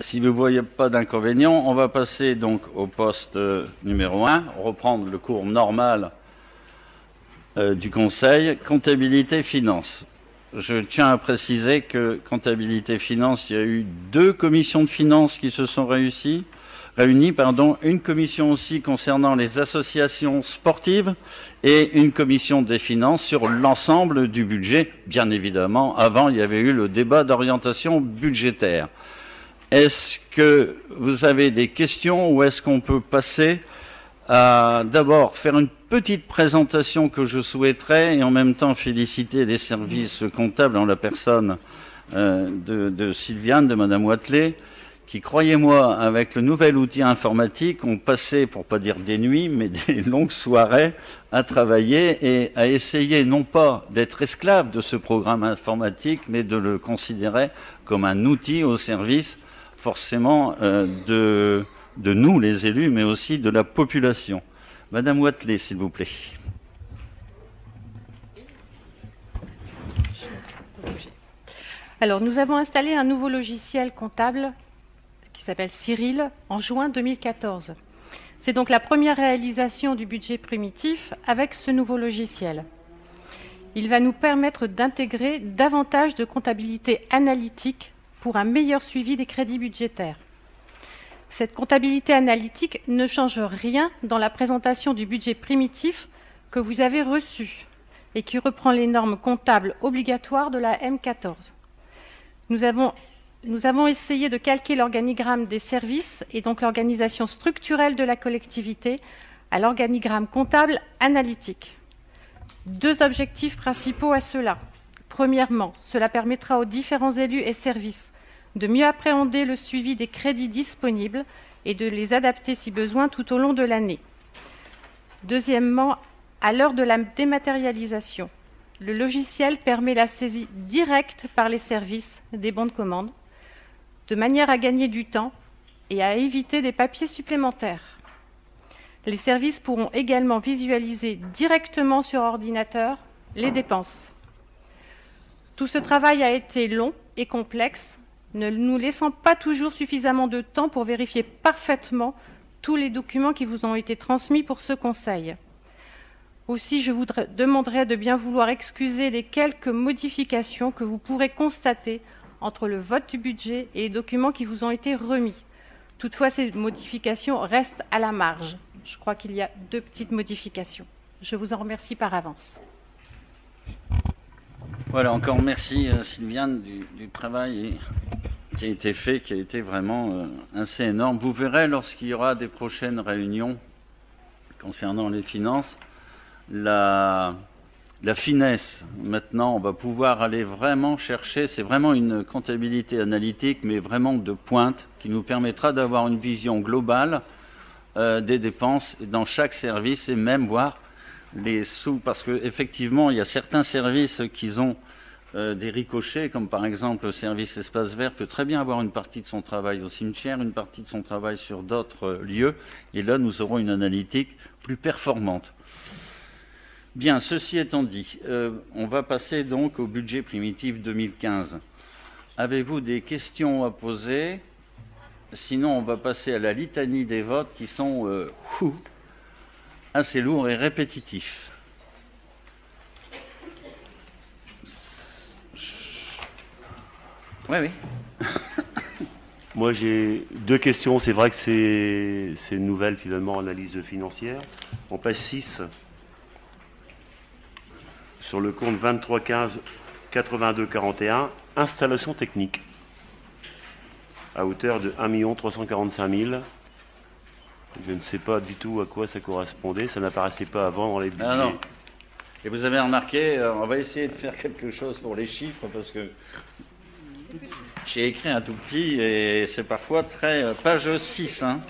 Si vous ne voyez pas d'inconvénient, on va passer donc au poste numéro 1, reprendre le cours normal du Conseil, comptabilité finance. Je tiens à préciser que comptabilité finance, il y a eu 2 commissions de finances qui se sont réunies, une commission aussi concernant les associations sportives et une commission des finances sur l'ensemble du budget. Bien évidemment, avant, il y avait eu le débat d'orientation budgétaire. Est-ce que vous avez des questions ou est-ce qu'on peut passer à d'abord faire une petite présentation que je souhaiterais et en même temps féliciter les services comptables en la personne de Sylviane, de Madame Wathelet, qui, croyez-moi, avec le nouvel outil informatique, ont passé, pour pas dire des nuits, mais des longues soirées à travailler et à essayer non pas d'être esclave de ce programme informatique, mais de le considérer comme un outil au service forcément de nous, les élus, mais aussi de la population. Madame Wathelet, s'il vous plaît. Alors, nous avons installé un nouveau logiciel comptable qui s'appelle Cyril en juin 2014. C'est donc la première réalisation du budget primitif avec ce nouveau logiciel. Il va nous permettre d'intégrer davantage de comptabilité analytique pour un meilleur suivi des crédits budgétaires. Cette comptabilité analytique ne change rien dans la présentation du budget primitif que vous avez reçu et qui reprend les normes comptables obligatoires de la M14. Nous avons essayé de calquer l'organigramme des services et donc l'organisation structurelle de la collectivité à l'organigramme comptable analytique. 2 objectifs principaux à cela. Premièrement, cela permettra aux différents élus et services de mieux appréhender le suivi des crédits disponibles et de les adapter si besoin tout au long de l'année. Deuxièmement, à l'heure de la dématérialisation, le logiciel permet la saisie directe par les services des bons de commande, de manière à gagner du temps et à éviter des papiers supplémentaires. Les services pourront également visualiser directement sur ordinateur les dépenses. Tout ce travail a été long et complexe, ne nous laissant pas toujours suffisamment de temps pour vérifier parfaitement tous les documents qui vous ont été transmis pour ce conseil. Aussi, je vous demanderai de bien vouloir excuser les quelques modifications que vous pourrez constater entre le vote du budget et les documents qui vous ont été remis. Toutefois, ces modifications restent à la marge. Je crois qu'il y a 2 petites modifications. Je vous en remercie par avance. Voilà, encore merci Sylviane du travail qui a été fait, qui a été vraiment assez énorme. Vous verrez lorsqu'il y aura des prochaines réunions concernant les finances, la finesse. Maintenant, on va pouvoir aller vraiment chercher, c'est vraiment une comptabilité analytique, mais vraiment de pointe, qui nous permettra d'avoir une vision globale des dépenses dans chaque service et même voir les sous, parce qu'effectivement, il y a certains services qui ont des ricochets, comme par exemple le service espace vert peut très bien avoir une partie de son travail au cimetière, une partie de son travail sur d'autres lieux, et là, nous aurons une analytique plus performante. Bien, ceci étant dit, on va passer donc au budget primitif 2015. Avez-vous des questions à poser? Sinon, on va passer à la litanie des votes qui sont assez lourds et répétitifs. Oui, oui. Moi, j'ai 2 questions. C'est vrai que c'est une nouvelle, finalement, analyse financière. On passe 6 sur le compte 2315 82 41, installation technique, à hauteur de 1 345 000. Je ne sais pas du tout à quoi ça correspondait. Ça n'apparaissait pas avant dans les budgets. Ah non. Et vous avez remarqué, on va essayer de faire quelque chose pour les chiffres, parce que j'ai écrit un tout petit et c'est parfois très... page 6. Hein.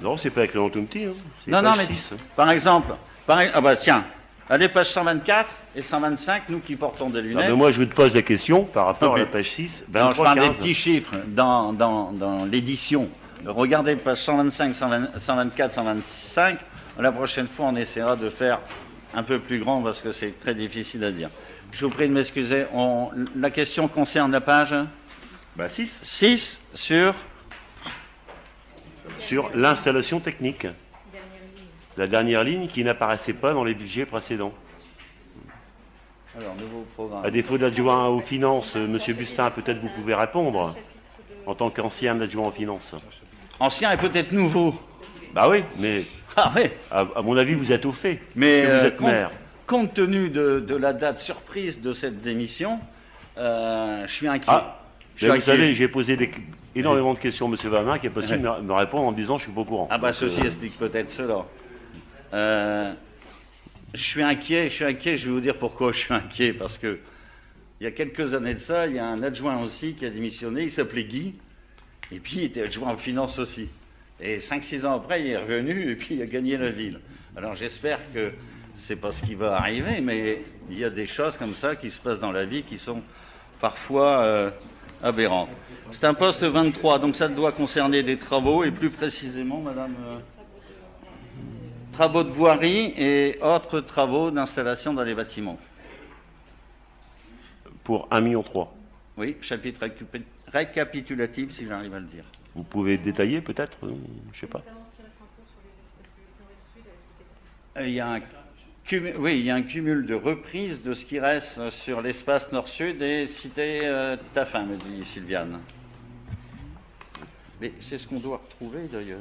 Non, c'est pas écrit en tout petit. Hein. Non, non, mais 6. Par exemple... ah bah tiens, allez, page 124 et 125, nous qui portons des lunettes... Non, mais moi, je te pose la question par rapport à la page 6. 23, non, je parle 15. des petits chiffres dans l'édition. Regardez page 125, 124, 125. La prochaine fois, on essaiera de faire un peu plus grand parce que c'est très difficile à dire. Je vous prie de m'excuser. La question concerne la page 6. 6 sur sur l'installation technique. La dernière ligne qui n'apparaissait pas dans les budgets précédents. Alors, nouveau programme. À défaut d'adjoint aux finances, Monsieur Bustin, peut-être vous pouvez répondre, en tant qu'ancien adjoint aux finances. Ancien et peut-être nouveau. Bah oui, mais Ah oui. à mon avis, vous êtes au fait. Mais que vous êtes maire. compte tenu de la date surprise de cette démission, je suis inquiet. Ah, Je mais suis vous savez, inquiet. j'ai posé énormément de questions à M. Vamin qui n'a pas su me répondre en me disant je suis pas au courant. Ah bah Donc, ceci explique peut-être cela. Je suis inquiet, je vais vous dire pourquoi je suis inquiet, parce que il y a quelques années de ça, il y a un adjoint aussi qui a démissionné, il s'appelait Guy, et puis il était adjoint aux finances aussi. Et 5-6 ans après, il est revenu et puis il a gagné la ville. Alors j'espère que c'est pas ce qui va arriver, mais il y a des choses comme ça qui se passent dans la vie qui sont parfois aberrantes. C'est un poste 23, donc ça doit concerner des travaux, et plus précisément, madame... travaux de voirie et autres travaux d'installation dans les bâtiments. pour 1,3 million. Oui, chapitre récapitulatif, si j'arrive à le dire. Vous pouvez détailler peut-être Je ne sais pas. Il y a un il y a un cumul de reprises de ce qui reste sur l'espace nord-sud et cité Taffin, me dit Sylviane. Mais c'est ce qu'on doit retrouver d'ailleurs.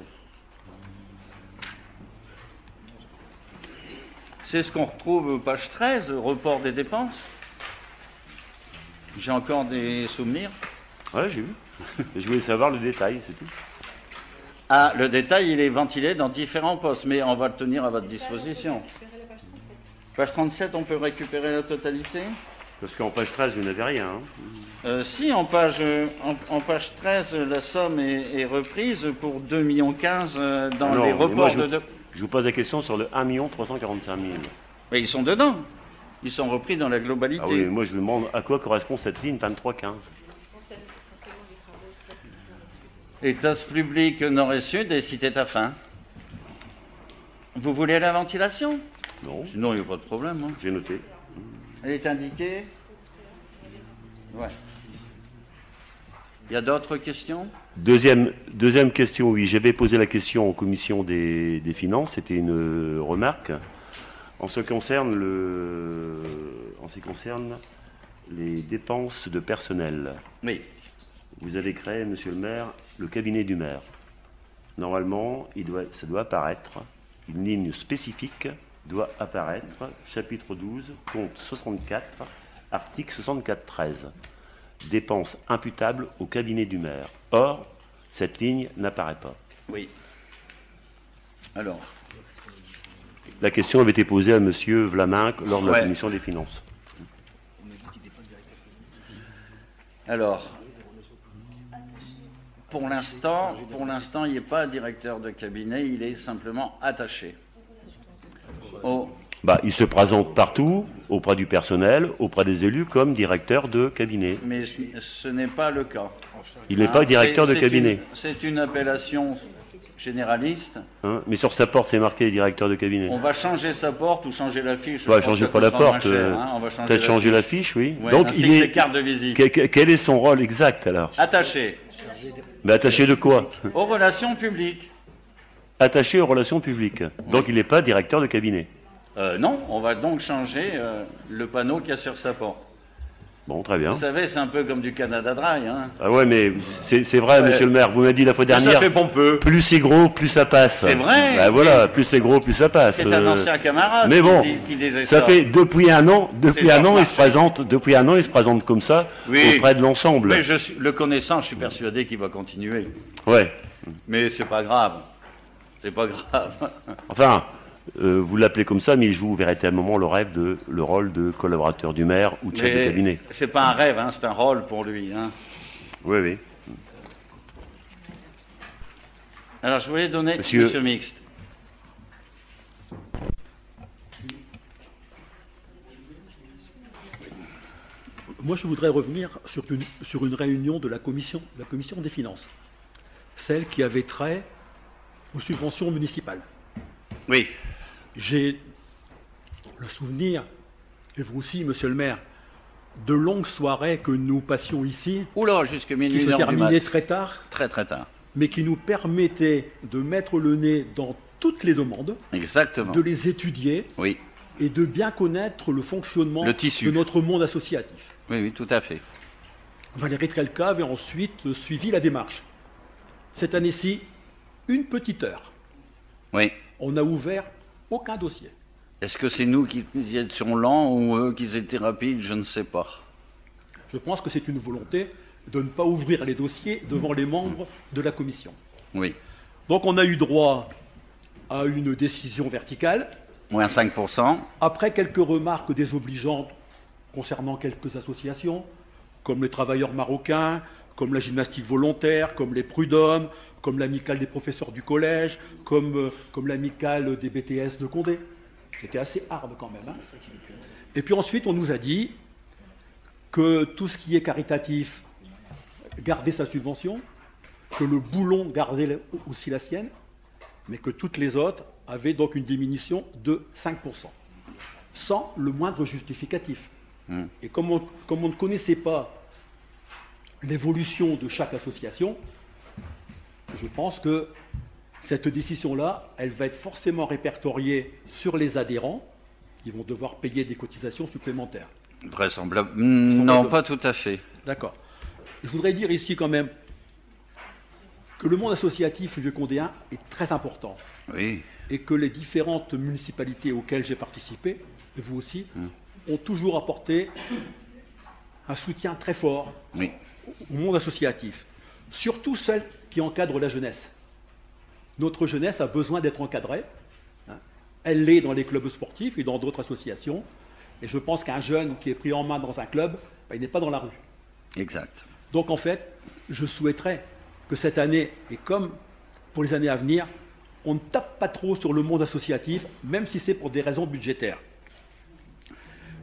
C'est ce qu'on retrouve page 13, report des dépenses. J'ai encore des souvenirs. Ouais, j'ai vu. Je voulais savoir le détail, c'est tout. Ah, le détail, il est ventilé dans différents postes, mais on va le tenir à votre disposition. Page 37, on peut récupérer la totalité? Parce qu'en page 13, vous n'avez rien. Si, en page 13, la somme est reprise pour 2,15 millions dans Non, les mais moi, reports de... Je vous pose la question sur le 1 345 000. Mais ils sont dedans. Ils sont repris dans la globalité. Ah oui, moi je me demande à quoi correspond cette ligne 2315. États publics nord et sud et cité Taffin. Vous voulez la ventilation? Non, Sinon, il n'y a pas de problème. Hein. j'ai noté. Elle est indiquée? Ouais. Il y a d'autres questions? Deuxième question, oui, j'avais posé la question en commission des finances, c'était une remarque. En ce qui concerne les dépenses de personnel, Oui. vous avez créé, monsieur le maire, le cabinet du maire. Normalement, ça doit apparaître, une ligne spécifique doit apparaître, chapitre 12, compte 64, article 64.13. Dépenses imputables au cabinet du maire. Or, cette ligne n'apparaît pas. Oui. Alors, La question avait été posée à M. Vlaminck lors de la Ouais. commission des finances. Alors, pour l'instant, il n'est pas directeur de cabinet, il est simplement attaché. Il se présente partout, auprès du personnel, auprès des élus, comme directeur de cabinet. Mais ce n'est pas le cas. Il n'est pas directeur de C'est cabinet. C'est une appellation généraliste. Hein, mais sur sa porte, c'est marqué directeur de cabinet. On va changer sa porte ou changer l'affiche. On va changer pas la porte. On va changer Peut-être changer l'affiche, oui. Ouais, Donc, ainsi il que est. ses cartes de visite. Quel est son rôle exact alors? Attaché Mais attaché de quoi? aux relations publiques. Attaché aux relations publiques. Donc, il n'est pas directeur de cabinet. Non, on va donc changer le panneau qu'il y a sur sa porte. Bon, très bien. Vous savez, c'est un peu comme du Canada Dry. Hein. Ah ouais, mais c'est vrai, monsieur le maire. Vous m'avez dit la fois dernière. Ça fait pompeux. Plus c'est gros, plus ça passe. C'est vrai. Ben voilà, plus c'est gros, plus ça passe. C'est un ancien camarade mais bon, qui disait ça ça. fait depuis un an, il se Georges présente comme ça Oui. auprès de l'ensemble. Mais le connaissant, je suis persuadé qu'il va continuer. Ouais. Mais c'est pas grave. C'est pas grave. Enfin, vous l'appelez comme ça, mais il joue véritablement le rôle de collaborateur du maire ou de chef de cabinet. C'est pas un rêve, hein, c'est un rôle pour lui. Hein. Oui, oui. Alors, je voulais donner Monsieur Mixte. Moi, je voudrais revenir sur une réunion de la commission des finances, celle qui avait trait aux subventions municipales. Oui. J'ai le souvenir, et vous aussi, monsieur le maire, de longues soirées que nous passions ici, Oula, jusqu'à minuit, qui se 1h du mat. terminaient très tard, Très, très tard. mais qui nous permettait de mettre le nez dans toutes les demandes, Exactement. de les étudier Oui, et de bien connaître le fonctionnement Le tissu. de notre monde associatif. oui, oui, tout à fait. Valérie Trelka avait ensuite suivi la démarche. Cette année-ci, une petite heure. Oui. On n'a ouvert aucun dossier. Est-ce que c'est nous qui étions lents ou eux qui étaient rapides? Je ne sais pas. Je pense que c'est une volonté de ne pas ouvrir les dossiers devant les membres de la commission. Oui. Donc on a eu droit à une décision verticale, Moins 5%. après quelques remarques désobligeantes concernant quelques associations, comme les travailleurs marocains, comme la gymnastique volontaire, comme les prud'hommes, comme l'amicale des professeurs du collège, comme l'amicale des BTS de Condé. C'était assez hard quand même. Hein. Et puis ensuite, on nous a dit que tout ce qui est caritatif gardait sa subvention, que le boulon gardait aussi la sienne, mais que toutes les autres avaient donc une diminution de 5%, sans le moindre justificatif. Et comme on ne connaissait pas l'évolution de chaque association, je pense que cette décision-là, elle va être forcément répertoriée sur les adhérents qui vont devoir payer des cotisations supplémentaires. Vraisemblable. Non, pas tout à fait. D'accord. Je voudrais dire ici quand même que le monde associatif vieux-condéen est très important Oui. et que les différentes municipalités auxquelles j'ai participé, et vous aussi, ont toujours apporté un soutien très fort Oui. au monde associatif, surtout celles qui encadrent la jeunesse. Notre jeunesse a besoin d'être encadrée. Hein. Elle l'est dans les clubs sportifs et dans d'autres associations. Et je pense qu'un jeune qui est pris en main dans un club, ben, il n'est pas dans la rue. Exact. Donc en fait, je souhaiterais que cette année, et comme pour les années à venir, on ne tape pas trop sur le monde associatif, même si c'est pour des raisons budgétaires.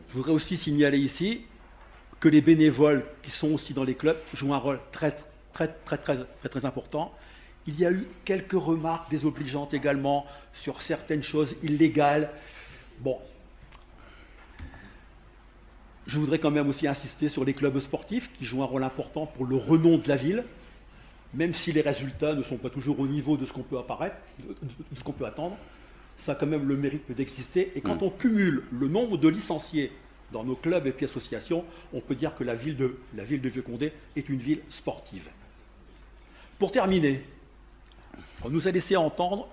Je voudrais aussi signaler ici que les bénévoles qui sont aussi dans les clubs jouent un rôle très important. Il y a eu quelques remarques désobligeantes également sur certaines choses illégales. Bon. Je voudrais quand même aussi insister sur les clubs sportifs qui jouent un rôle important pour le renom de la ville, même si les résultats ne sont pas toujours au niveau de ce qu'on peut de ce qu'on peut attendre. Ça a quand même le mérite d'exister. Et quand on cumule le nombre de licenciés dans nos clubs et puis associations, on peut dire que la ville de Vieux-Condé est une ville sportive. Pour terminer, on nous a laissé entendre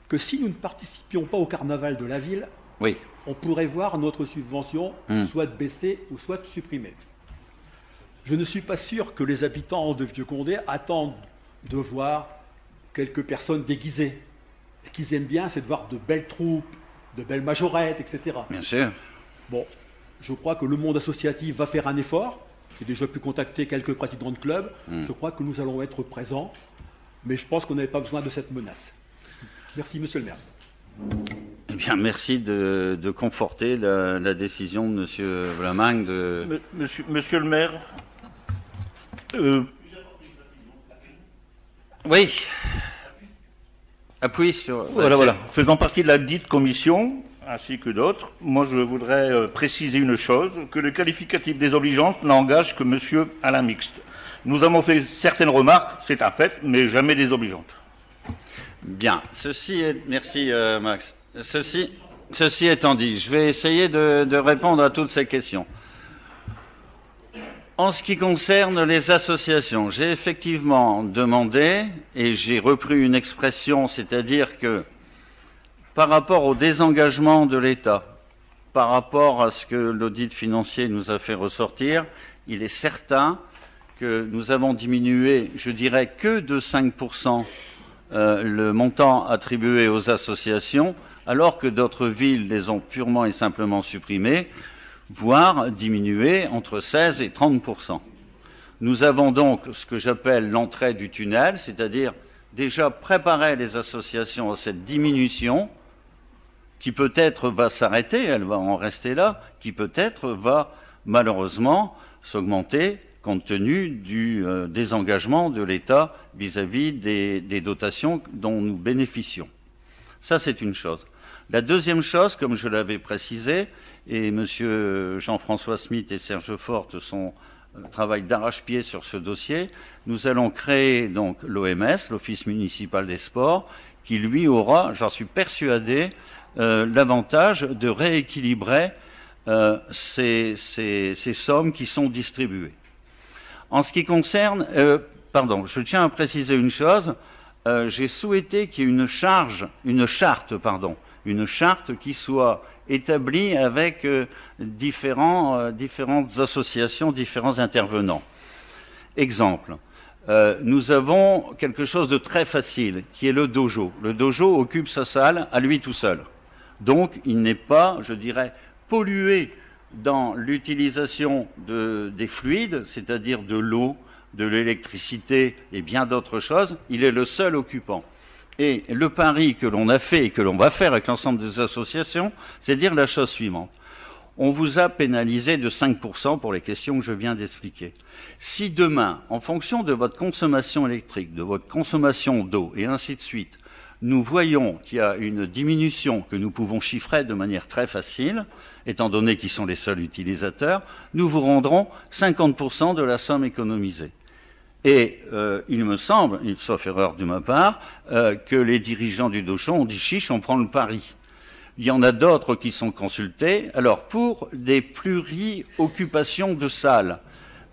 que si nous ne participions pas au carnaval de la ville, Oui. on pourrait voir notre subvention soit baisser ou soit supprimée. Je ne suis pas sûr que les habitants de Vieux-Condé attendent de voir quelques personnes déguisées. Ce qu'ils aiment bien, c'est de voir de belles troupes, de belles majorettes, etc. Bien sûr. Bon, je crois que le monde associatif va faire un effort. J'ai déjà pu contacter quelques présidents de clubs. Je crois que nous allons être présents. Mais je pense qu'on n'avait pas besoin de cette menace. Merci, monsieur le maire. Eh bien, merci de conforter la décision de M. Vlaminck de... Monsieur le maire, Oui. Appuie sur... voilà. Faisant partie de la dite commission, ainsi que d'autres, moi je voudrais préciser une chose, que le qualificatif désobligeante n'engage que monsieur Alain Mixte. Nous avons fait certaines remarques, c'est un fait, mais jamais désobligeantes. Bien. Merci, Max. Ceci étant dit, je vais essayer de répondre à toutes ces questions. En ce qui concerne les associations, j'ai effectivement demandé, et j'ai repris une expression, c'est-à-dire que par rapport au désengagement de l'État, par rapport à ce que l'audit financier nous a fait ressortir, il est certain que nous avons diminué, je dirais que de 5% le montant attribué aux associations, alors que d'autres villes les ont purement et simplement supprimés, voire diminué entre 16 et 30%. Nous avons donc ce que j'appelle l'entrée du tunnel, c'est-à-dire déjà préparer les associations à cette diminution, qui peut-être va s'arrêter, elle va en rester là, qui peut-être va malheureusement s'augmenter compte tenu du désengagement de l'État vis-à-vis des dotations dont nous bénéficions. Ça, c'est une chose. La deuxième chose, comme je l'avais précisé, et M. Jean-François Smith et Serge Forte sont travail d'arrache-pied sur ce dossier. Nous allons créer donc l'OMS, l'Office municipal des sports, qui lui aura, j'en suis persuadé, l'avantage de rééquilibrer ces sommes qui sont distribuées. En ce qui concerne, je tiens à préciser une chose, j'ai souhaité qu'il y ait une charte qui soit établie avec différentes associations, différents intervenants. Exemple, nous avons quelque chose de très facile, qui est le dojo. Le dojo occupe sa salle à lui tout seul. Donc, il n'est pas, je dirais, pollué dans l'utilisation des fluides, c'est-à-dire de l'eau, de l'électricité et bien d'autres choses. Il est le seul occupant. Et le pari que l'on a fait et que l'on va faire avec l'ensemble des associations, c'est dire la chose suivante. On vous a pénalisé de 5% pour les questions que je viens d'expliquer. Si demain, en fonction de votre consommation électrique, de votre consommation d'eau et ainsi de suite, nous voyons qu'il y a une diminution que nous pouvons chiffrer de manière très facile, étant donné qu'ils sont les seuls utilisateurs, nous vous rendrons 50% de la somme économisée. Et il me semble, sauf erreur de ma part, que les dirigeants du dojo ont dit chiche, on prend le pari. Il y en a d'autres qui sont consultés. Alors, pour des pluri-occupations de salles,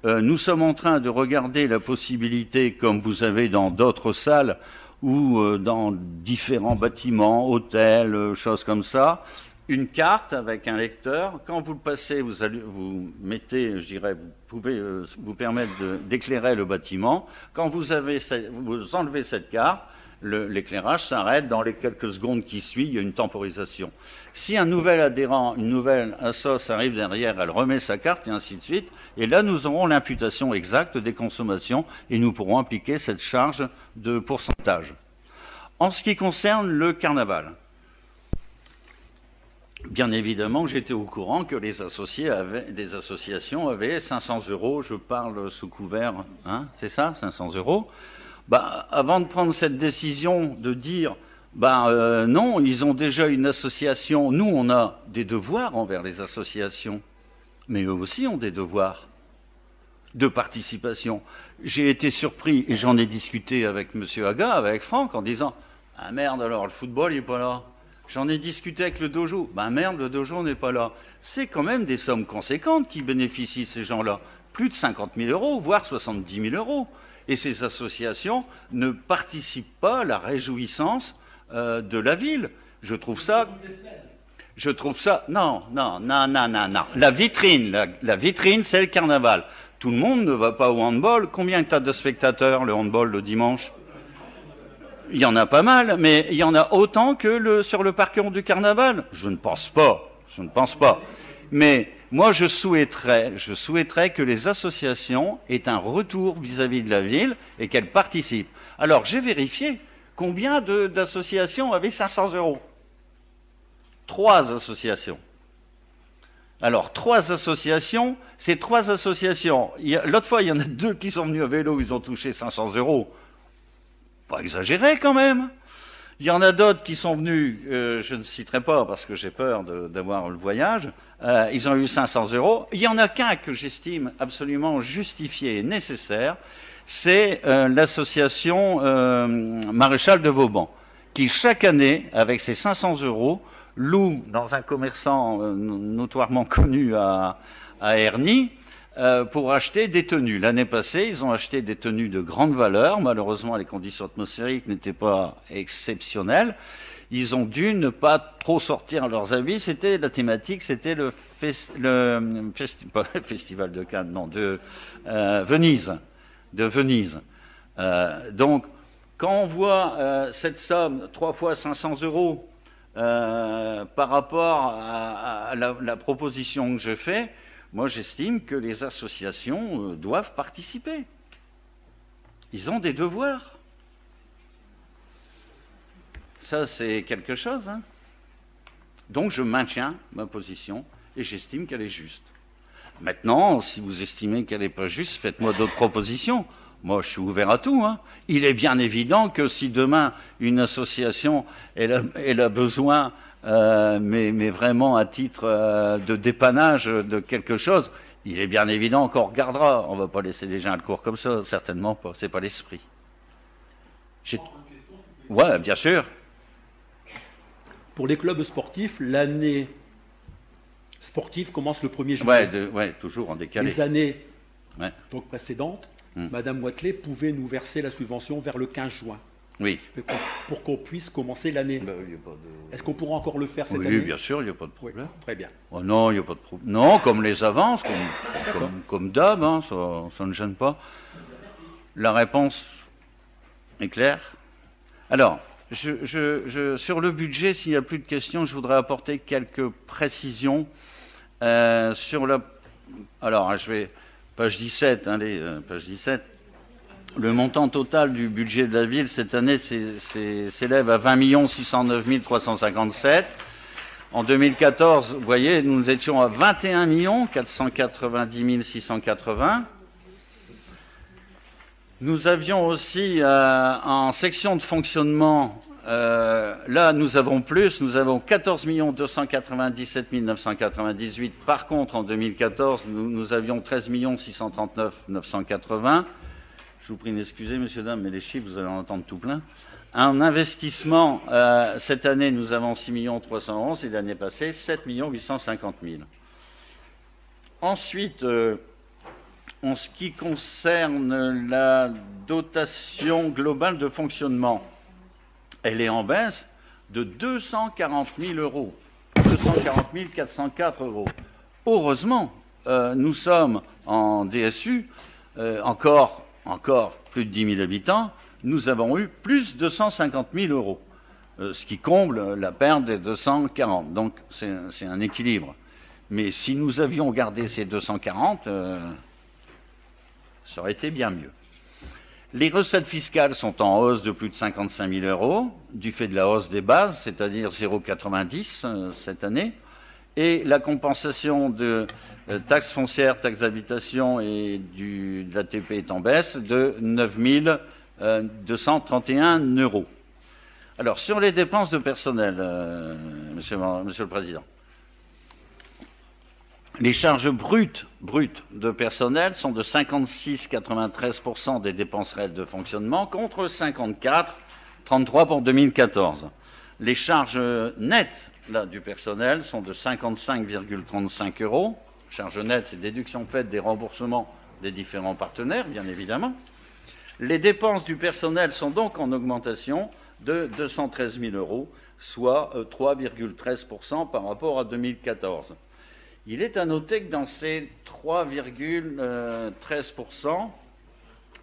nous sommes en train de regarder la possibilité, comme vous avez dans d'autres salles, ou dans différents bâtiments, hôtels, choses comme ça, une carte avec un lecteur. Quand vous le passez, vous mettez, je dirais, vous pouvez vous permettre d'éclairer le bâtiment. Quand vous enlevez cette carte, l'éclairage s'arrête. Dans les quelques secondes qui suivent, il y a une temporisation. Si un nouvel adhérent, une nouvelle assoce arrive derrière, elle remet sa carte et ainsi de suite. Et là, nous aurons l'imputation exacte des consommations et nous pourrons appliquer cette charge de pourcentage. En ce qui concerne le carnaval, bien évidemment, j'étais au courant que les associations avaient 500 €, je parle sous couvert, hein, c'est ça, 500 €. Avant de prendre cette décision de dire, non, ils ont déjà une association, nous on a des devoirs envers les associations, mais eux aussi ont des devoirs de participation. J'ai été surpris, et j'en ai discuté avec M. Aga, avec Franck, en disant, ah merde, alors le football il n'est pas là. J'en ai discuté avec le dojo. Merde, le dojo n'est pas là. C'est quand même des sommes conséquentes qui bénéficient ces gens-là. Plus de 50 000 €, voire 70 000 €. Et ces associations ne participent pas à la réjouissance de la ville. Je trouve ça... Non. La vitrine, c'est le carnaval. Tout le monde ne va pas au handball. Combien t'as de spectateurs, le handball, le dimanche ? Il y en a pas mal, mais il y en a autant que sur le parcours du carnaval. Je ne pense pas. Mais moi, je souhaiterais que les associations aient un retour vis-à-vis de la ville et qu'elles participent. Alors, j'ai vérifié combien d'associations avaient 500 €. 3 associations. Alors, 3 associations, c'est 3 associations. L'autre fois, il y en a 2 qui sont venus à vélo, ils ont touché 500 €. Pas exagéré quand même. Il y en a d'autres qui sont venus, je ne citerai pas parce que j'ai peur d'avoir le voyage, ils ont eu 500 €. Il y en a qu'un que j'estime absolument justifié et nécessaire, c'est l'association Maréchal de Vauban, qui chaque année, avec ses 500 €, loue dans un commerçant notoirement connu à Ernie, pour acheter des tenues. L'année passée, ils ont acheté des tenues de grande valeur. Malheureusement, les conditions atmosphériques n'étaient pas exceptionnelles. Ils ont dû ne pas trop sortir leurs habits. C'était la thématique, c'était pas le festival de Cannes, non, de Venise. Donc, quand on voit cette somme, 3 fois 500 € par rapport à la proposition que je fais, moi, j'estime que les associations doivent participer. Ils ont des devoirs. Ça, c'est quelque chose. Hein. Donc, je maintiens ma position et j'estime qu'elle est juste. Maintenant, si vous estimez qu'elle n'est pas juste, faites-moi d'autres propositions. Moi, je suis ouvert à tout. Hein. Il est bien évident que si demain, une association elle a besoin... mais vraiment à titre de dépannage de quelque chose, Il est bien évident qu'on regardera. On ne va pas laisser les gens à le court comme ça, certainement pas. C'est pas l'esprit. Ouais, bien sûr. Pour les clubs sportifs, l'année sportive commence le 1er juillet. Ouais, toujours en décalé. Les années Ouais. donc précédentes, Madame Watley pouvait nous verser la subvention vers le 15 juin. Oui. Pour qu'on puisse commencer l'année. Est-ce qu'on pourra encore le faire cette année? Oui, bien sûr, il n'y a pas de Oui, problème. très bien. Oh non, il n'y a pas de problème. Non, comme les avances, comme d'hab, hein, ça ne gêne pas. La réponse est claire. Alors, sur le budget, s'il n'y a plus de questions, je voudrais apporter quelques précisions sur la... Alors, je vais... Page 17, page 17. Le montant total du budget de la ville cette année s'élève à 20 609 357. En 2014, vous voyez, nous étions à 21 490 680. Nous avions aussi en section de fonctionnement, là nous avons plus, nous avons 14 297 998. Par contre, en 2014, nous avions 13 639 980. Je vous prie d'excuser, messieurs, dames, mais les chiffres, vous allez en entendre tout plein. En investissement, cette année, nous avons 6 311 et l'année passée, 7 850 000. Ensuite, en ce qui concerne la dotation globale de fonctionnement, elle est en baisse de 240 000 euros, 240 404 euros. Heureusement, nous sommes en DSU, encore plus de 10 000 habitants, nous avons eu plus de 150 000 euros, ce qui comble la perte des 240. Donc c'est un équilibre. Mais si nous avions gardé ces 240, ça aurait été bien mieux. Les recettes fiscales sont en hausse de plus de 55 000 euros, du fait de la hausse des bases, c'est-à-dire 0,90 cette année. Et la compensation de taxes foncières, taxes d'habitation et de l'ATP est en baisse de 9 231 euros. Alors, sur les dépenses de personnel, monsieur le Président, les charges brutes de personnel sont de 56,93% des dépenses réelles de fonctionnement contre 54,33% pour 2014. Les charges nettes du personnel sont de 55,35 euros. Charges nettes, c'est déduction faite des remboursements des différents partenaires, bien évidemment. Les dépenses du personnel sont donc en augmentation de 213 000 euros, soit 3,13% par rapport à 2014. Il est à noter que dans ces 3,13%,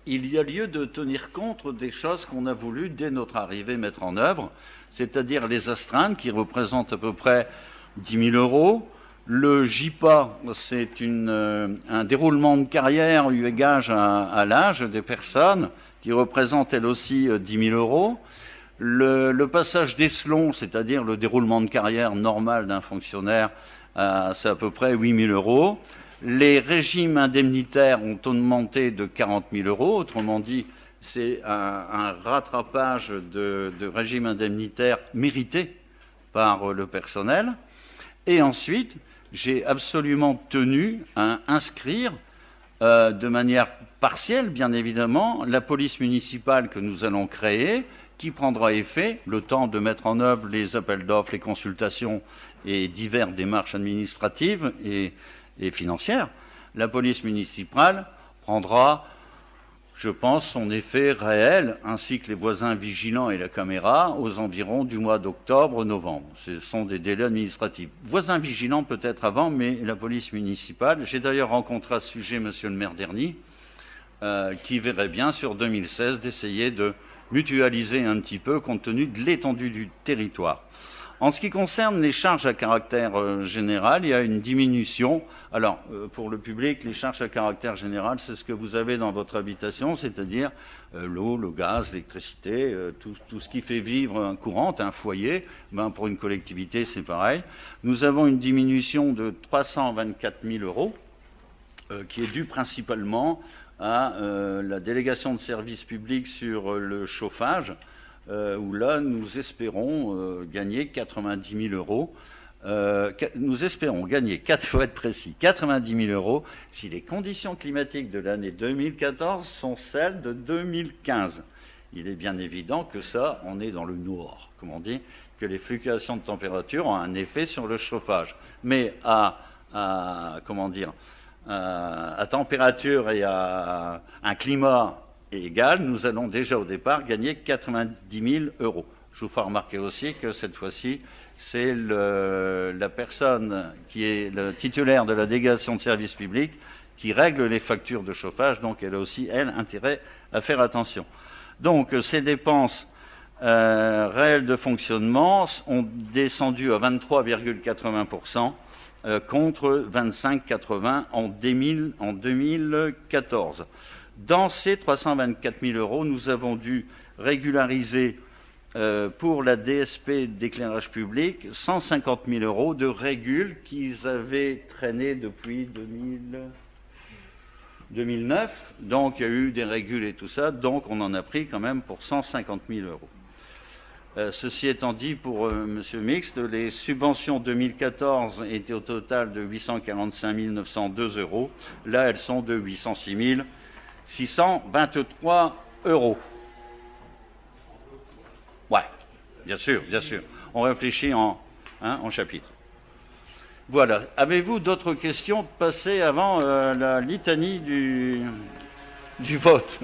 il y a lieu de tenir compte des choses qu'on a voulu, dès notre arrivée, mettre en œuvre, c'est-à-dire les astreintes qui représentent à peu près 10 000 euros. Le JIPA, c'est un déroulement de carrière eu égard à l'âge des personnes qui représente elle aussi 10 000 euros. Le passage d'échelon, c'est-à-dire le déroulement de carrière normal d'un fonctionnaire, c'est à peu près 8 000 euros. Les régimes indemnitaires ont augmenté de 40 000 euros. Autrement dit, c'est un rattrapage de régimes indemnitaires mérités par le personnel. Et ensuite, j'ai absolument tenu à inscrire de manière partielle, bien évidemment, la police municipale que nous allons créer, qui prendra effet le temps de mettre en œuvre les appels d'offres, les consultations et diverses démarches administratives et financières. La police municipale prendra, je pense, son effet réel, ainsi que les voisins vigilants et la caméra, aux environs du mois d'octobre-novembre. Ce sont des délais administratifs. Voisins vigilants peut-être avant, mais la police municipale. J'ai d'ailleurs rencontré à ce sujet monsieur le maire d'Erny, qui verrait bien sur 2016 d'essayer de mutualiser un petit peu compte tenu de l'étendue du territoire. En ce qui concerne les charges à caractère général, il y a une diminution. Alors, pour le public, les charges à caractère général, c'est ce que vous avez dans votre habitation, c'est-à-dire l'eau, le gaz, l'électricité, tout ce qui fait vivre un courant, un foyer. Ben, pour une collectivité, c'est pareil. Nous avons une diminution de 324 000 euros, qui est due principalement à la délégation de services publics sur le chauffage, où là, nous espérons gagner 90 000 euros nous espérons gagner, il faut être précis, 90 000 euros si les conditions climatiques de l'année 2014 sont celles de 2015. Il est bien évident que ça, on est dans le noir, comme on dit, que les fluctuations de température ont un effet sur le chauffage. Mais à température et à un climat égal, nous allons déjà au départ gagner 90 000 euros. Je vous ferai remarquer aussi que cette fois-ci, c'est la personne qui est le titulaire de la délégation de service public qui règle les factures de chauffage, donc elle a aussi, elle, intérêt à faire attention. Donc ces dépenses réelles de fonctionnement ont descendu à 23,80% contre 25,80% en 2014. Dans ces 324 000 euros, nous avons dû régulariser pour la DSP d'éclairage public 150 000 euros de régule qu'ils avaient traîné depuis 2009. Donc il y a eu des régules et tout ça, donc on en a pris quand même pour 150 000 euros. Ceci étant dit, pour M. Mixte, les subventions 2014 étaient au total de 845 902 euros. Là, elles sont de 806 623 euros. Ouais, bien sûr, bien sûr. On réfléchit en chapitre. Voilà. Avez-vous d'autres questions passées avant la litanie du vote?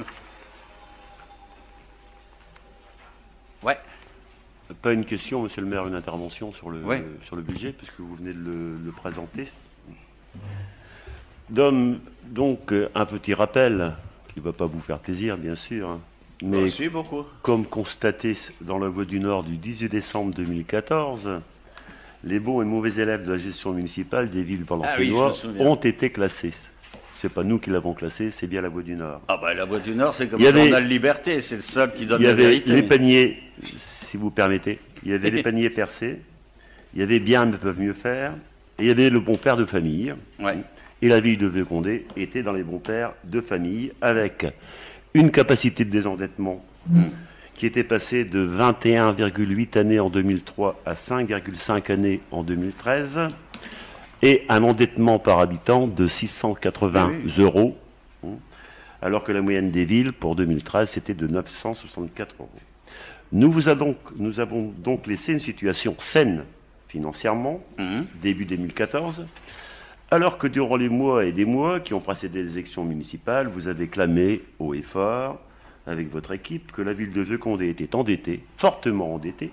Ouais. Pas une question, monsieur le maire, une intervention sur le budget, puisque vous venez de le présenter. Donc, un petit rappel, qui ne va pas vous faire plaisir, bien sûr, mais merci beaucoup. Comme constaté dans la Voix du Nord du 18 décembre 2014, les bons et mauvais élèves de la gestion municipale des villes valenciennoises ont été classés. Ce n'est pas nous qui l'avons classé, c'est bien la Voix du Nord. Ah ben la Voix du Nord, c'est comme le journal Liberté, c'est le seul qui donne la vérité. Il y avait les paniers, si vous permettez, il y avait les paniers percés, il y avait bien ne peuvent mieux faire, et il y avait le bon père de famille. Ouais. Et la ville de Vieux-Condé était dans les bons pères de famille, avec une capacité de désendettement qui était passée de 21,8 années en 2003 à 5,5 années en 2013, et un endettement par habitant de 680 euros, alors que la moyenne des villes pour 2013 c'était de 964 euros. Nous avons donc laissé une situation saine financièrement, début 2014, alors que durant les mois et des mois qui ont précédé les élections municipales, vous avez clamé haut et fort, avec votre équipe, que la ville de Vieux-Condé était endettée, fortement endettée,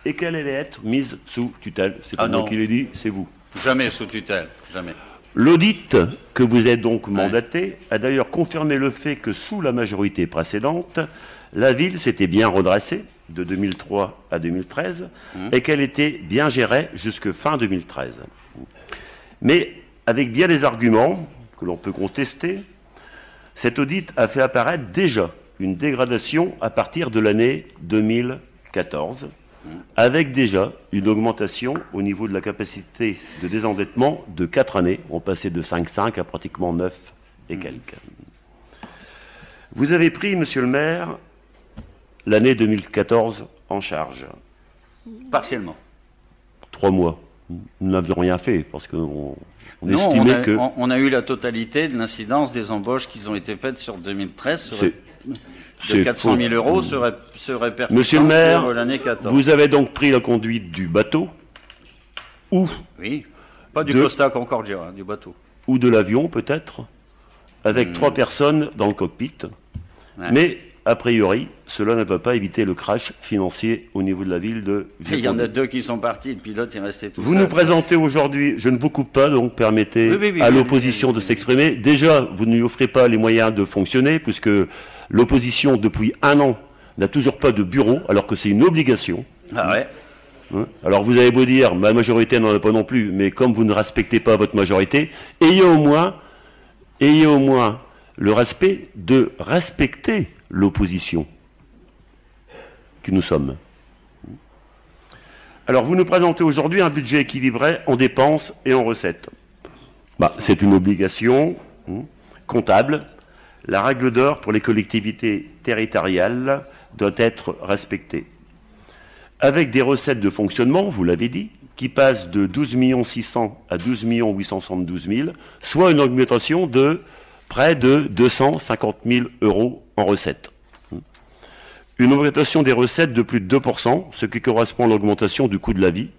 et qu'elle allait être mise sous tutelle. C'est pas moi qui l'ai dit, c'est vous. Jamais sous tutelle, jamais. L'audit que vous êtes donc mandaté a d'ailleurs confirmé le fait que sous la majorité précédente, la ville s'était bien redressée de 2003 à 2013 et qu'elle était bien gérée jusque fin 2013. Mais avec bien des arguments que l'on peut contester, cet audit a fait apparaître déjà une dégradation à partir de l'année 2014, avec déjà une augmentation au niveau de la capacité de désendettement de 4 années. On passait de 5,5 à pratiquement 9 et quelques. Vous avez pris, monsieur le maire, l'année 2014 en charge. Partiellement. 3 mois. Nous n'avions rien fait parce qu'on estimait que... On a eu la totalité de l'incidence des embauches qui ont été faites sur 2013. De 400 000 euros se répercutant Monsieur le maire, sur l'année 14. Vous avez donc pris la conduite du bateau ou... Oui, pas du Costa Concordia, du bateau. Ou de l'avion peut-être, avec 3 personnes dans le cockpit. Ouais. Mais, a priori, cela ne va pas éviter le crash financier au niveau de la ville de Vieux-Condé. Il y en a 2 qui sont partis, le pilote est resté tout seul. Vous nous présentez aujourd'hui, je ne vous coupe pas, donc permettez à l'opposition de s'exprimer. Déjà, vous ne lui offrez pas les moyens de fonctionner, puisque l'opposition, depuis 1 an, n'a toujours pas de bureau, alors que c'est une obligation. Ah ouais. Alors vous avez beau dire, ma majorité n'en a pas non plus, mais comme vous ne respectez pas votre majorité, ayez au moins le respect de respecter l'opposition que nous sommes. Alors vous nous présentez aujourd'hui un budget équilibré en dépenses et en recettes. C'est une obligation comptable. La règle d'or pour les collectivités territoriales doit être respectée. Avec des recettes de fonctionnement, vous l'avez dit, qui passe de 12 600 à 12 872 000, soit une augmentation de près de 250 000 € en recettes. Une augmentation des recettes de plus de 2%, ce qui correspond à l'augmentation du coût de la vie.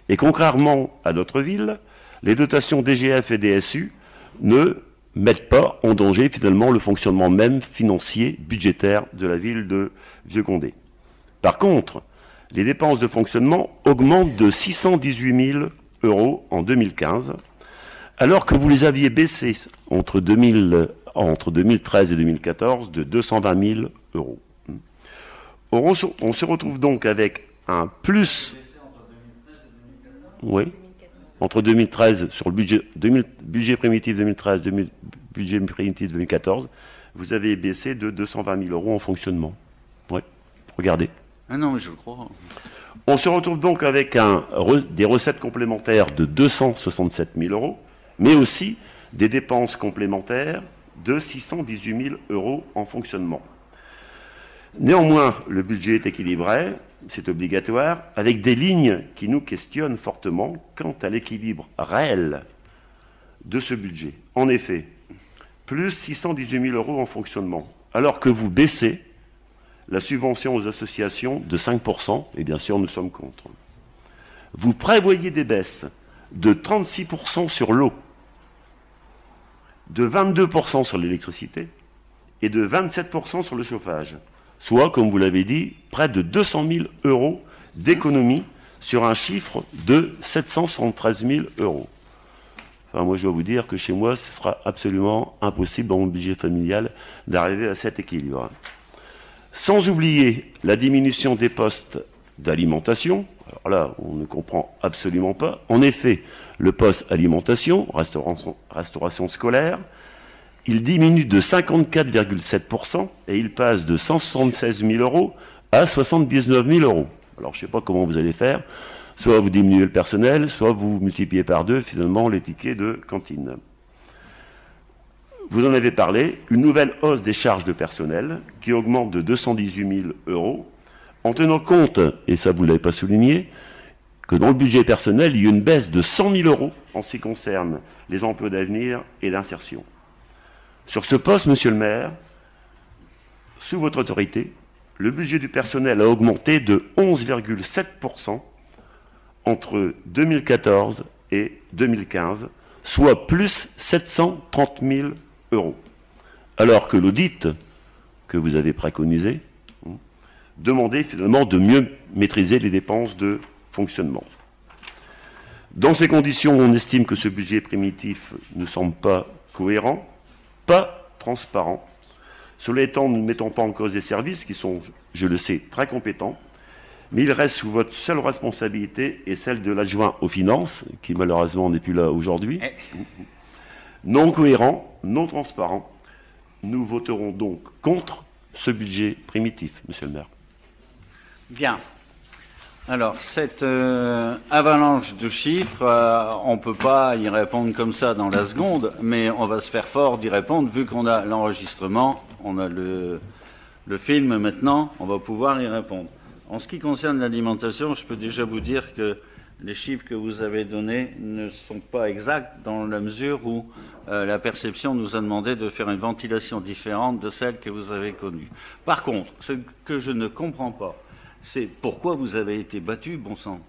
Et contrairement à d'autres villes, les dotations DGF et DSU ne mettent pas en danger finalement le fonctionnement même financier, budgétaire de la ville de Vieux-Condé. Par contre, les dépenses de fonctionnement augmentent de 618 000 € en 2015, alors que vous les aviez baissées entre 2013 et 2014 de 220 000 €. On se retrouve donc avec un plus... Oui, entre 2013, sur le budget primitif 2013, budget primitif 2014, vous avez baissé de 220 000 € en fonctionnement. Oui, regardez. Ah non, mais je le crois. On se retrouve donc avec des recettes complémentaires de 267 000 €, mais aussi des dépenses complémentaires de 618 000 € en fonctionnement. Néanmoins, le budget est équilibré, c'est obligatoire, avec des lignes qui nous questionnent fortement quant à l'équilibre réel de ce budget. En effet, plus 618 000 € en fonctionnement, alors que vous baissez la subvention aux associations de 5%, et bien sûr nous sommes contre. Vous prévoyez des baisses de 36% sur l'eau, de 22% sur l'électricité et de 27% sur le chauffage. Soit, comme vous l'avez dit, près de 200 000 € d'économie sur un chiffre de 773 000 €. Enfin, moi, je dois vous dire que chez moi, ce sera absolument impossible dans mon budget familial d'arriver à cet équilibre. Sans oublier la diminution des postes d'alimentation. Alors là, on ne comprend absolument pas. En effet, le poste alimentation, restauration scolaire, il diminue de 54,7% et il passe de 176 000 € à 79 000 €. Alors, je ne sais pas comment vous allez faire. Soit vous diminuez le personnel, soit vous multipliez par 2, finalement, les tickets de cantine. Vous en avez parlé, une nouvelle hausse des charges de personnel qui augmente de 218 000 €, en tenant compte, et ça vous ne l'avez pas souligné, que dans le budget personnel, il y a une baisse de 100 000 € en ce qui concerne les emplois d'avenir et d'insertion. Sur ce poste, monsieur le maire, sous votre autorité, le budget du personnel a augmenté de 11,7% entre 2014 et 2015, soit plus 730 000 €. Alors que l'audit que vous avez préconisé demandait finalement de mieux maîtriser les dépenses de fonctionnement. Dans ces conditions, on estime que ce budget primitif ne semble pas cohérent, pas transparent. Cela étant, nous ne mettons pas en cause des services qui sont, je le sais, très compétents, mais il reste sous votre seule responsabilité et celle de l'adjoint aux finances, qui malheureusement n'est plus là aujourd'hui. Non cohérent, non transparent. Nous voterons donc contre ce budget primitif, monsieur le maire. Bien. Alors, cette avalanche de chiffres, on ne peut pas y répondre comme ça dans la seconde, mais on va se faire fort d'y répondre, vu qu'on a l'enregistrement, on a le film maintenant, on va pouvoir y répondre. En ce qui concerne l'alimentation, je peux déjà vous dire que les chiffres que vous avez donnés ne sont pas exacts dans la mesure où la perception nous a demandé de faire une ventilation différente de celle que vous avez connue. Par contre, ce que je ne comprends pas, c'est pourquoi vous avez été battu, bon sang.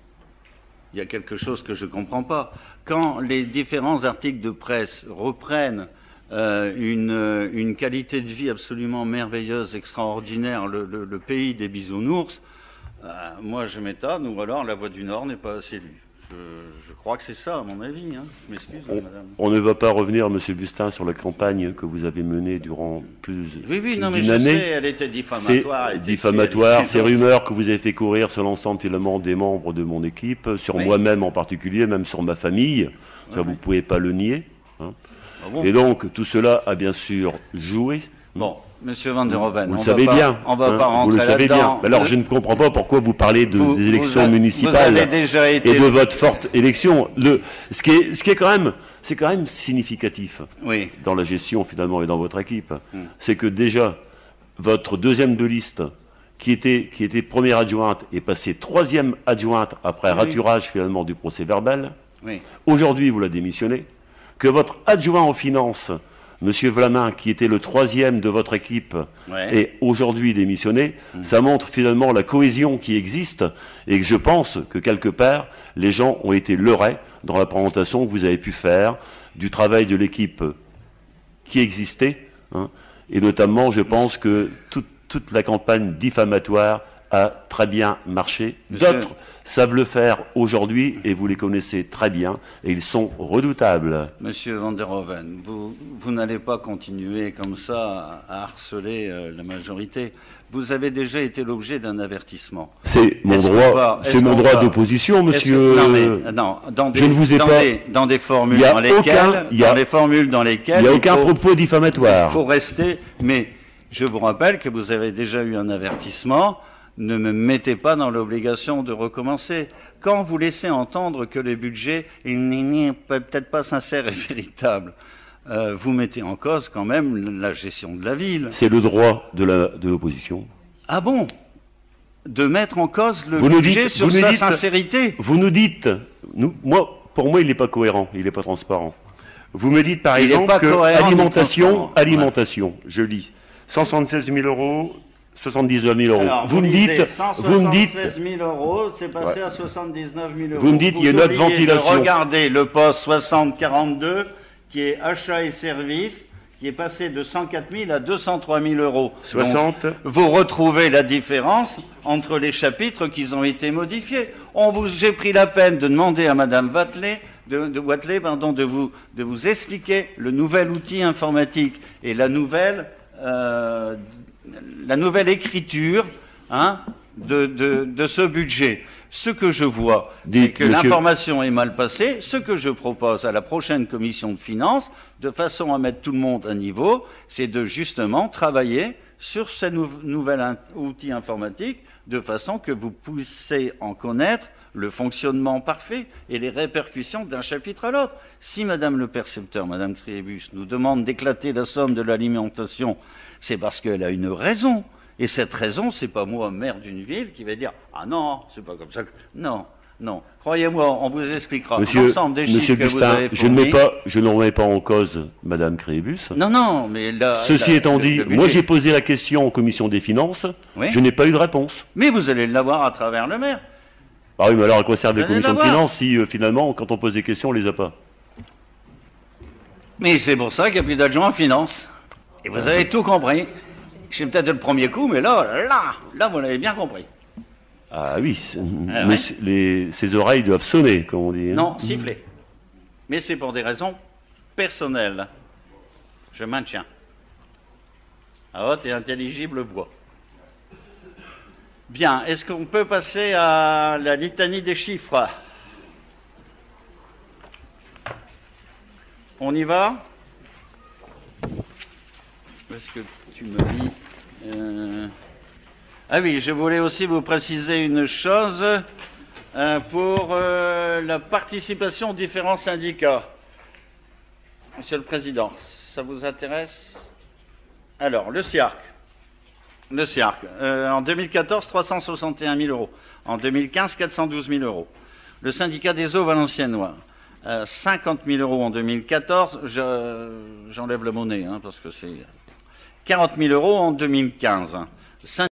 Il y a quelque chose que je ne comprends pas. Quand les différents articles de presse reprennent une qualité de vie absolument merveilleuse, extraordinaire, le pays des bisounours, moi je m'étonne, ou alors la Voix du Nord n'est pas assez lue. Je crois que c'est ça, à mon avis. Hein. Je m'excuse, madame. On ne va pas revenir, monsieur Bustin, sur la campagne que vous avez menée durant plus d'une année. Je sais, elle était diffamatoire. C'est diffamatoire, ces rumeurs que vous avez fait courir sur l'ensemble finalement des membres de mon équipe, sur moi-même en particulier, même sur ma famille, ça vous ne pouvez pas le nier. Hein. Ah bon. Et donc, tout cela a bien sûr joué. Bon. Monsieur Van der Hoeven, vous le savez bien. On va pas rentrer vous le savez bien. Alors, je ne comprends pas pourquoi vous parlez des élections municipales et de votre forte élection. Ce qui est quand même significatif dans la gestion finalement et dans votre équipe, c'est que déjà votre deuxième de liste, qui était première adjointe, est passée troisième adjointe après raturage finalement du procès verbal. Oui. Aujourd'hui, vous la démissionnez. Que votre adjoint aux finances, M. Vlamin, qui était le troisième de votre équipe, est aujourd'hui démissionné, ça montre finalement la cohésion qui existe, et que je pense que quelque part, les gens ont été leurrés dans la présentation que vous avez pu faire du travail de l'équipe qui existait, hein, et notamment, je pense que toute la campagne diffamatoire a très bien marché. D'autres savent le faire aujourd'hui et vous les connaissez très bien et ils sont redoutables. Monsieur Van der Hoeven, vous n'allez pas continuer comme ça à harceler la majorité. Vous avez déjà été l'objet d'un avertissement. C'est mon droit d'opposition, monsieur. Non, je ne vous ai pas. Dans des formules dans lesquelles il n'y a aucun propos diffamatoire. Il faut rester. Mais je vous rappelle que vous avez déjà eu un avertissement. Ne me mettez pas dans l'obligation de recommencer. Quand vous laissez entendre que le budget n'est peut-être pas sincère et véritable, vous mettez en cause quand même la gestion de la ville. C'est le droit de l'opposition. Ah bon? De mettre en cause le budget sur sa sincérité? Vous nous dites, pour moi, il n'est pas cohérent, il n'est pas transparent. Vous me dites par exemple que alimentation, je lis, 176 000 euros, 79 000 euros. Alors, vous me dites 176 000 euros, c'est passé à 79 000 euros. Vous me dites qu'il y a une autre ventilation. Regardez le poste 6042, qui est achats et services, qui est passé de 104 000 à 203 000 euros. 60. Donc, vous retrouvez la différence entre les chapitres qui ont été modifiés. J'ai pris la peine de demander à Madame Watley de vous expliquer le nouvel outil informatique et la nouvelle écriture, hein, de ce budget. Ce que je vois, c'est que l'information est mal passée. Ce que je propose à la prochaine commission de finances, de façon à mettre tout le monde à niveau, c'est de justement travailler sur ce nouvel outil informatique, de façon que vous puissiez en connaître le fonctionnement parfait et les répercussions d'un chapitre à l'autre. Si Madame le percepteur, Madame Kriebus, nous demande d'éclater la somme de l'alimentation, c'est parce qu'elle a une raison. Et cette raison, c'est pas moi, maire d'une ville, qui va dire « Ah non, c'est pas comme ça que... » Non, non. Croyez-moi, on vous expliquera l'ensemble des chiffres que vous avez fournis. Je ne remets pas en cause Madame Kriebus. Non, non, mais là... Ceci étant dit, moi j'ai posé la question en commission des finances, je n'ai pas eu de réponse. Mais vous allez l'avoir à travers le maire. Ah oui, mais alors à quoi servent les commissions de finances si finalement, quand on pose des questions, on les a pas? Mais c'est pour ça qu'il n'y a plus d'adjoint en finance. Et vous avez tout compris. C'est peut-être le premier coup, mais là, vous l'avez bien compris. Ah oui, ses oreilles doivent sonner, comme on dit. Non, siffler. Mais c'est pour des raisons personnelles. Je maintiens. À haute et intelligible voix. Bien, est-ce qu'on peut passer à la litanie des chiffres? On y va? Est-ce que tu me dis... Ah oui, je voulais aussi vous préciser une chose pour la participation aux différents syndicats. Monsieur le Président, ça vous intéresse? Alors, le SIARC. Le SIARC, en 2014, 361 000 euros. En 2015, 412 000 euros. Le syndicat des eaux valenciennois, 50 000 euros en 2014. J'enlève la monnaie, hein, parce que c'est 40 000 euros en 2015.